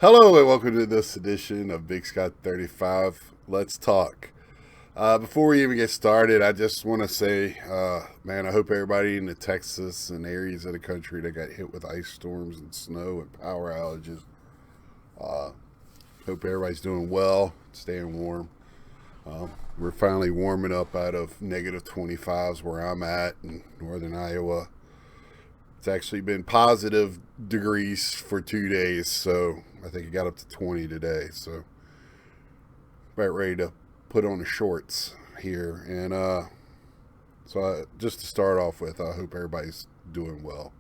Hello and welcome to this edition of Big Scott 35. Let's talk. Before we even get started, I just want to say, man, I hope everybody in the Texas and areas of the country that got hit with ice storms and snow and power outages, uh, hope everybody's doing well, staying warm. We're finally warming up out of negative 25s where I'm at in northern Iowa. It's actually been positive degrees for 2 days, so I think it got up to 20 today. So about ready to put on the shorts here, and just to start off with, I hope everybody's doing well.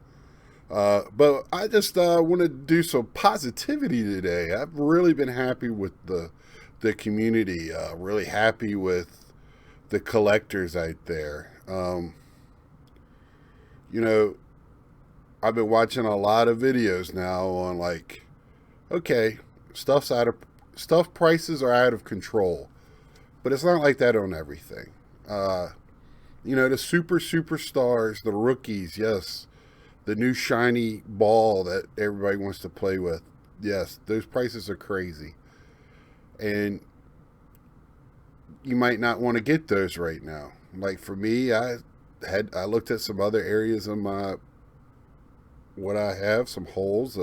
But I just want to do some positivity today. I've really been happy with the community. Really happy with the collectors out there. You know, I've been watching a lot of videos now on like, okay, stuff prices are out of control, but it's not like that on everything. Uh, the superstars, the rookies, yes, the new shiny ball that everybody wants to play with, yes, those prices are crazy, and you might not want to get those right now. Like for me, I looked at some other areas of my what I have, some holes.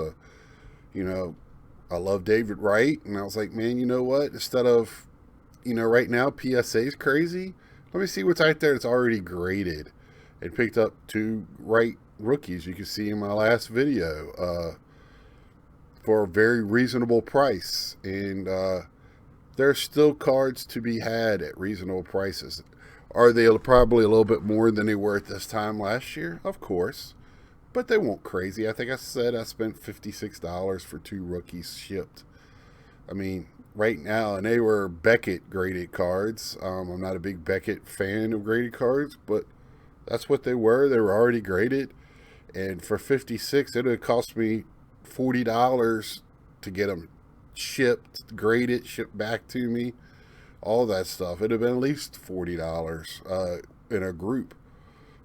You know, I love David Wright, and I was like, man, you know what? Instead of, right now PSA is crazy. Let me see what's out there that's already graded, and picked up two Wright rookies. You can see in my last video for a very reasonable price, and there's still cards to be had at reasonable prices. Are they probably a little bit more than they were at this time last year? Of course, but they won't crazy. I think I said I spent $56 for two rookies shipped. I mean, right now, and they were Beckett graded cards. I'm not a big Beckett fan of graded cards, but that's what they were. They were already graded, and for 56, it would cost me $40 to get them shipped, graded, shipped back to me. All that stuff. It'd have been at least $40 in a group,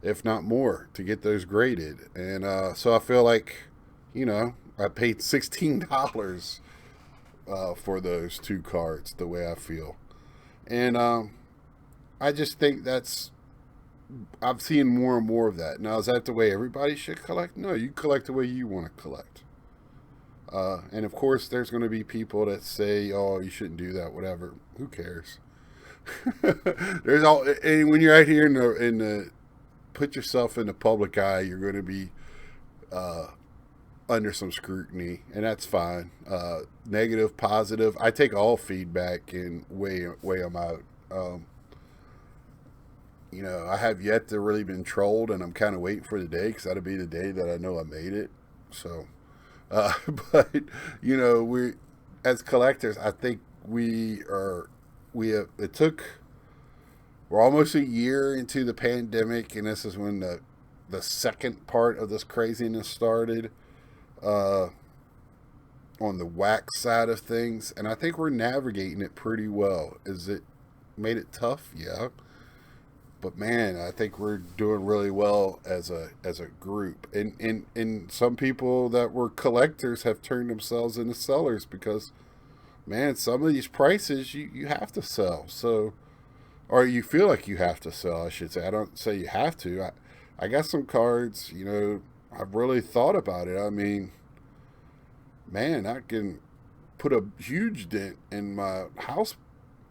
if not more, to get those graded. And so I feel like, I paid $16 for those two cards, the way I feel. And I just think I've seen more and more of that. Now, is that the way everybody should collect? No, you collect the way you want to collect. And of course, there's going to be people that say, "Oh, you shouldn't do that." Whatever. Who cares? There's all, and when you're out here in the put yourself in the public eye, you're going to be uh, under some scrutiny, and that's fine. Negative, positive. I take all feedback and weigh them out. I have yet to really been trolled, and I'm kind of waiting for the day because that'll be the day that I know I made it. So, uh, but we as collectors, I think we have it took we're almost a year into the pandemic, and this is when the second part of this craziness started uh, on the wax side of things, and I think we're navigating it pretty well. Is it made it tough? Yeah, but man, I think we're doing really well as a group. And some people that were collectors have turned themselves into sellers because man, some of these prices you have to sell. So or you feel like you have to sell, I should say. I don't say you have to. I got some cards, I've really thought about it. I mean, man, I can put a huge dent in my house,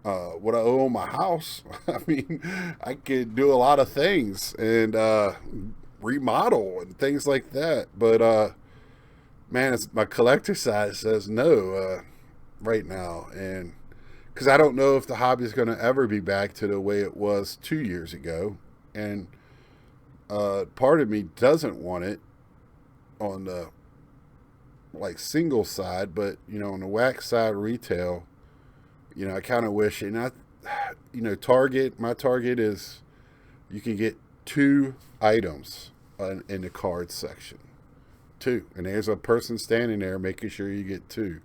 what I owe on my house. I mean, I could do a lot of things and remodel and things like that. But man, my collector side says no right now. And because I don't know if the hobby is going to ever be back to the way it was 2 years ago. And part of me doesn't want it on the like single side, but on the wax side retail, I kind of wish, and Target. My Target is you can get two items in the cards section, two, and there's a person standing there making sure you get two,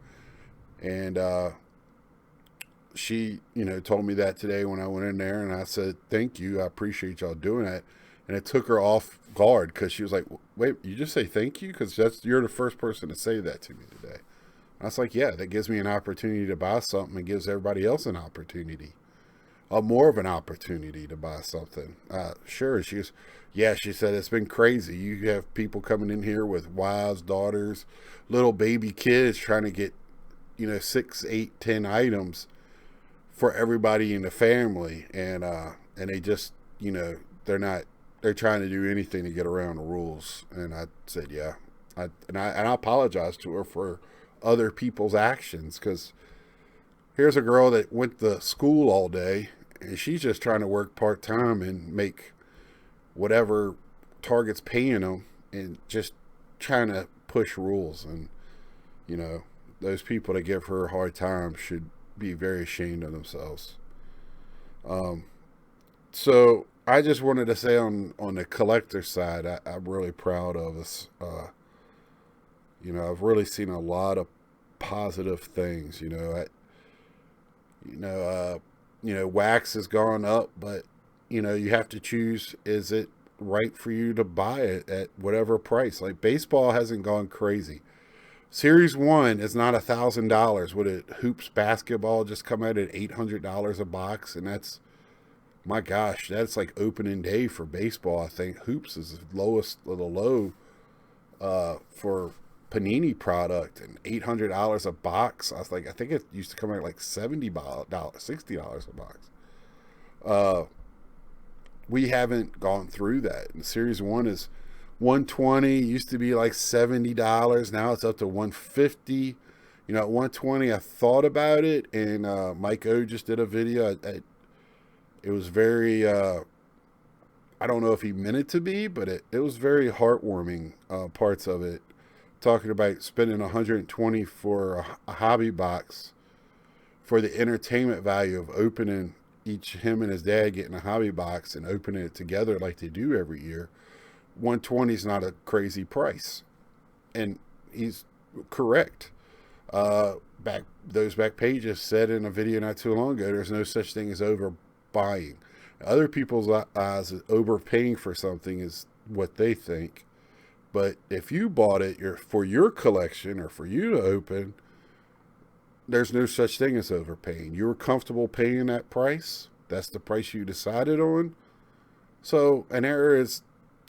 and she, told me that today when I went in there, and I said, "Thank you, I appreciate y'all doing that." And it took her off guard because she was like, "Wait, you just say thank you? Because you're the first person to say that to me today." I was like, yeah, that gives me an opportunity to buy something and gives everybody else an opportunity, more of an opportunity to buy something. Sure, she said it's been crazy. You have people coming in here with wives, daughters, little baby kids trying to get, 6, 8, 10 items for everybody in the family, and they just, they're trying to do anything to get around the rules. And I said, yeah, and I apologized to her for other people's actions, because here's a girl that went to school all day and she's just trying to work part time and make whatever Target's paying them, and just trying to push rules. And you know, those people that give her a hard time should be very ashamed of themselves. Um, so I just wanted to say, on the collector side, I'm really proud of us. I've really seen a lot of positive things. You know, wax has gone up, but you have to choose: is it right for you to buy it at whatever price? Like, baseball hasn't gone crazy. Series one is not $1,000. Would it hoops basketball just come out at $800 a box? And that's, my gosh, that's like opening day for baseball. I think hoops is the lowest of the low for Panini product, and $800 a box. I was like, I think it used to come out like $70, $60 a box. Uh, we haven't gone through that. And Series one is 120. Used to be like $70. Now it's up to 150. At 120, I thought about it, and Mike O just did a video. It was very, I don't know if he meant it to be, but it was very heartwarming, parts of it, talking about spending 120 for a hobby box, for the entertainment value of opening, him and his dad getting a hobby box and opening it together like they do every year. 120 is not a crazy price, and he's correct. Back pages said in a video not too long ago, there's no such thing as overbuying. Other people's eyes, overpaying for something is what they think. But if you bought it for your collection or for you to open, there's no such thing as overpaying. You were comfortable paying that price. That's the price you decided on. So an error is,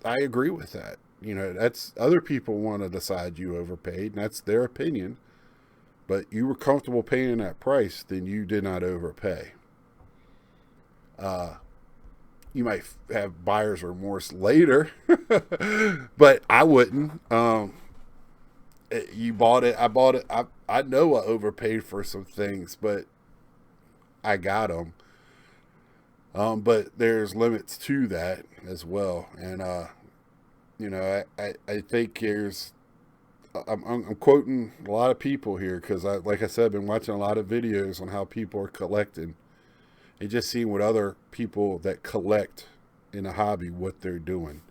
I agree with that. That's, other people want to decide you overpaid, and that's their opinion. But you were comfortable paying that price, then you did not overpay. You might have buyer's remorse later, but I wouldn't. You bought it. I bought it. I know I overpaid for some things, but I got them. But there's limits to that as well. And, I think I'm quoting a lot of people here, because like I said, I've been watching a lot of videos on how people are collecting, and just seeing what other people that collect in a hobby, what they're doing.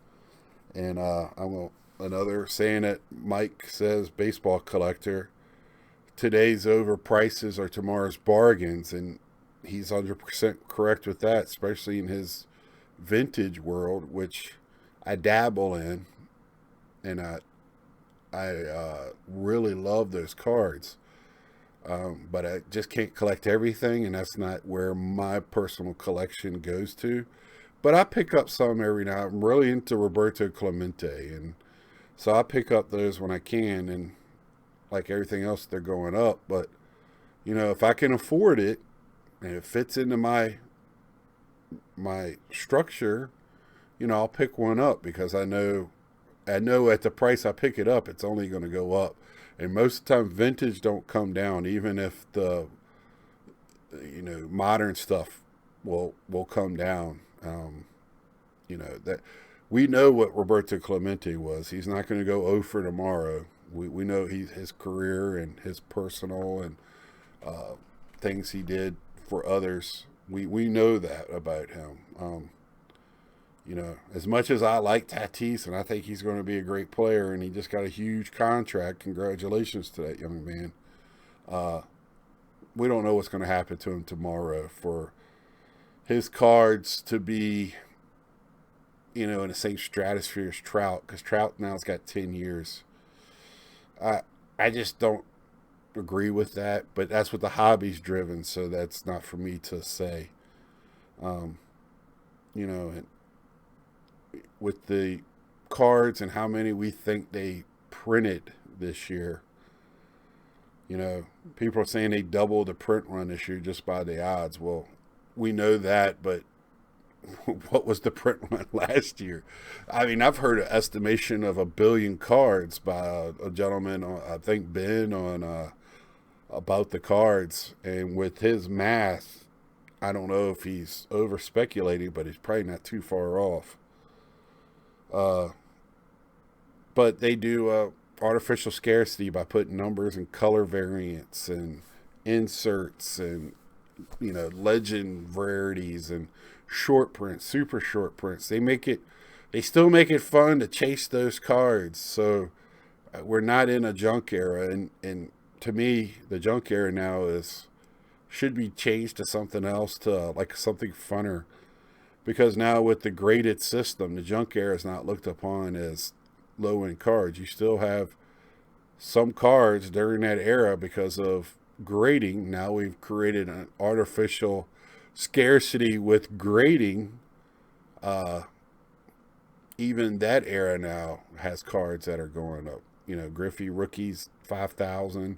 And another saying that Mike says, baseball collector, today's overprices are tomorrow's bargains, and he's 100% correct with that, especially in his vintage world, which I dabble in, and I really love those cards. But I just can't collect everything, and that's not where my personal collection goes to. But I pick up some every now. I'm really into Roberto Clemente, and so I pick up those when I can. And like everything else, they're going up. But if I can afford it and it fits into my structure, I'll pick one up, because I know at the price I pick it up, it's only going to go up. And most of the time, vintage don't come down, even if the modern stuff will come down. That we know what Roberto Clemente was. He's not going to go 0 for tomorrow. We know his career and his personal and things he did for others. We know that about him. As much as I like Tatis, and I think he's going to be a great player, and he just got a huge contract. Congratulations to that young man. We don't know what's going to happen to him tomorrow. For his cards to be, in the same stratosphere as Trout, because Trout now's got 10 years. I just don't. agree with that, but that's what the hobby's driven, so that's not for me to say. Um, and with the cards and how many we think they printed this year, people are saying they doubled the print run this year just by the odds. Well, we know that, but what was the print run last year? I mean, I've heard an estimation of 1 billion cards by a gentleman, I think Ben, on about the cards, and with his math, I don't know if he's over speculating, but he's probably not too far off. But they do artificial scarcity by putting numbers and color variants and inserts and legend rarities and short prints, super short prints. They still make it fun to chase those cards. So we're not in a junk era, and to me, the junk era now should be changed to something else, to like something funner. Because now with the graded system, the junk era is not looked upon as low-end cards. You still have some cards during that era because of grading. Now we've created an artificial scarcity with grading. Even that era now has cards that are going up. Griffey rookies, 5,000.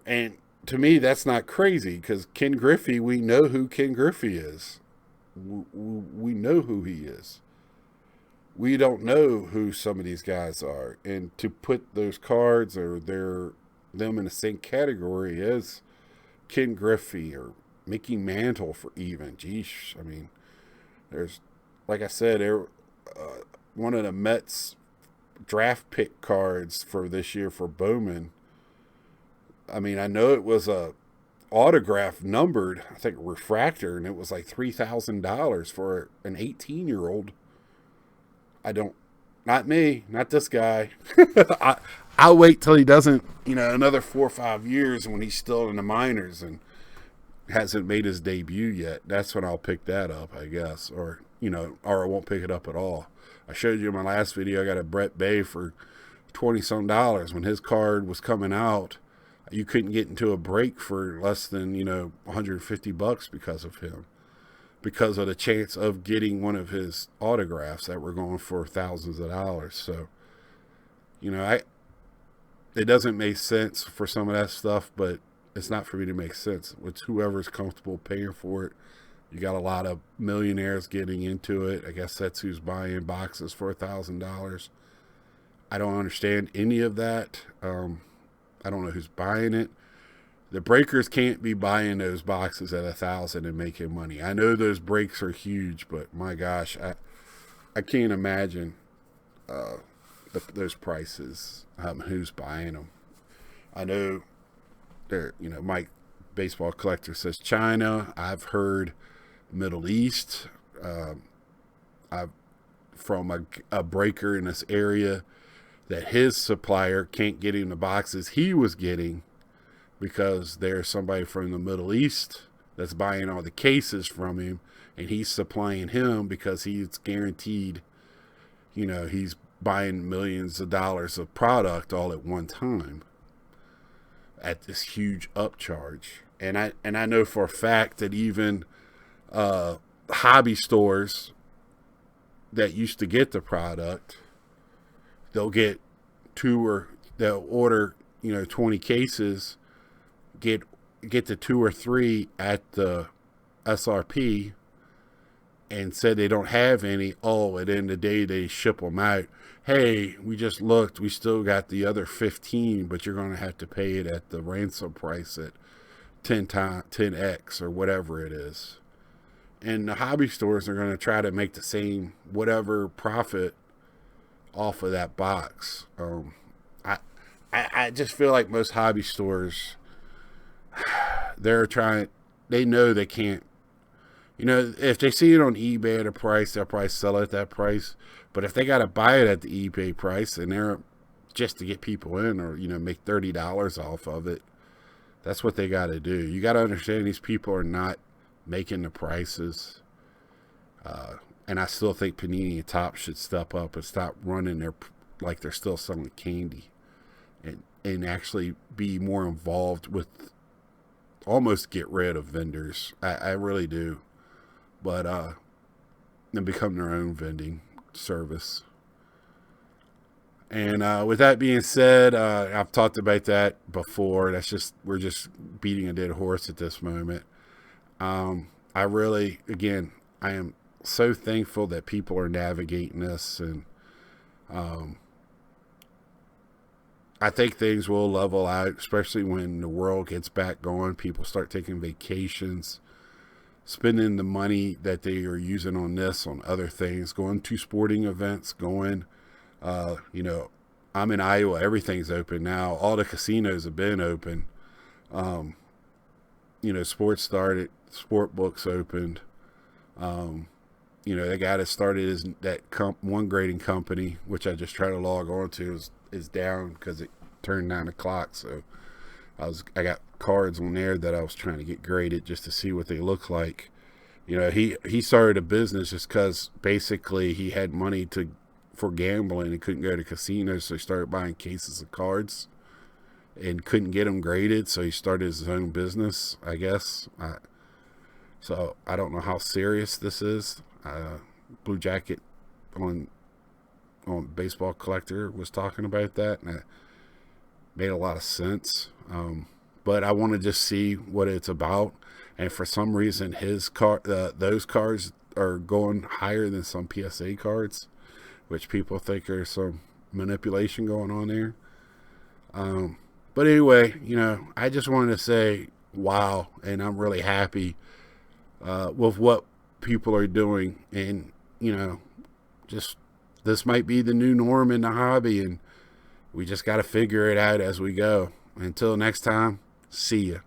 And to me, that's not crazy, because Ken Griffey, we know who Ken Griffey is. We know who he is. We don't know who some of these guys are. And to put those cards or them in the same category as Ken Griffey or Mickey Mantle, for even. Geesh. I mean, there's, like I said, one of the Mets draft pick cards for this year for Bowman. I mean, I know it was a autograph numbered, I think refractor, and it was like $3,000 for an 18-year-old. Not me, not this guy. I'll wait till he doesn't, another 4 or 5 years when he's still in the minors and hasn't made his debut yet. That's when I'll pick that up, I guess, or I won't pick it up at all. I showed you in my last video, I got a Brett Bay for $20-some. When his card was coming out, you couldn't get into a break for less than, $150 because of him. Because of the chance of getting one of his autographs that were going for thousands of dollars. So, it doesn't make sense for some of that stuff, but it's not for me to make sense. It's whoever's comfortable paying for it. You got a lot of millionaires getting into it. I guess that's who's buying boxes for $1,000. I don't understand any of that. I don't know who's buying it. The breakers can't be buying those boxes at $1,000 and making money. I know those breaks are huge, but my gosh, I can't imagine those prices. Who's buying them? I know there. Mike Baseball Collector says China. I've heard Middle East. I've from a breaker in this area that his supplier can't get him the boxes he was getting, because there's somebody from the Middle East that's buying all the cases from him, and he's supplying him because he's guaranteed, he's buying millions of dollars of product all at one time at this huge upcharge. And I know for a fact that even hobby stores that used to get the product, they'll order 20 cases, get the 2 or 3 at the SRP, and said they don't have any. Oh, at the end of the day, they ship them out. Hey, we just looked, we still got the other 15, but you're going to have to pay it at the ransom price at 10x or whatever it is. And the hobby stores are going to try to make the same whatever profit off of that box. I just feel like most hobby stores, they know they can't, if they see it on eBay at a price, they'll probably sell it at that price. But if they got to buy it at the eBay price, and they're just to get people in, or, make $30 off of it, that's what they got to do. You got to understand these people are not making the prices. And I still think Panini and Topps should step up and stop running like they're still selling candy. And and actually be more involved with, almost get rid of vendors. I really do. But and become their own vending service. And with that being said, I've talked about that before. We're just beating a dead horse at this moment. I really, again, I am so thankful that people are navigating this, and I think things will level out, especially when the world gets back going. People start taking vacations, spending the money that they are using on this on other things, going to sporting events, going, you know, I'm in Iowa. Everything's open now. All the casinos have been open. You know, sports started, sport books opened. You know, they got it started as that one grading company, which I just try to log on to, is down because it turned 9 o'clock. So I got cards on there that I was trying to get graded just to see what they look like. You know, he started a business just because basically he had money for gambling and couldn't go to casinos, so he started buying cases of cards and couldn't get them graded, so he started his own business, I guess. So I don't know how serious this is. Blue Jacket on Baseball Collector was talking about that, and it made a lot of sense. But I want to just see what it's about. And for some reason, those cards are going higher than some PSA cards, which people think there's some manipulation going on there. But anyway, you know, I just wanted to say wow, and I'm really happy with what people are doing. And, you know, just this might be the new norm in the hobby, and we just got to figure it out as we go. Until next time, see ya.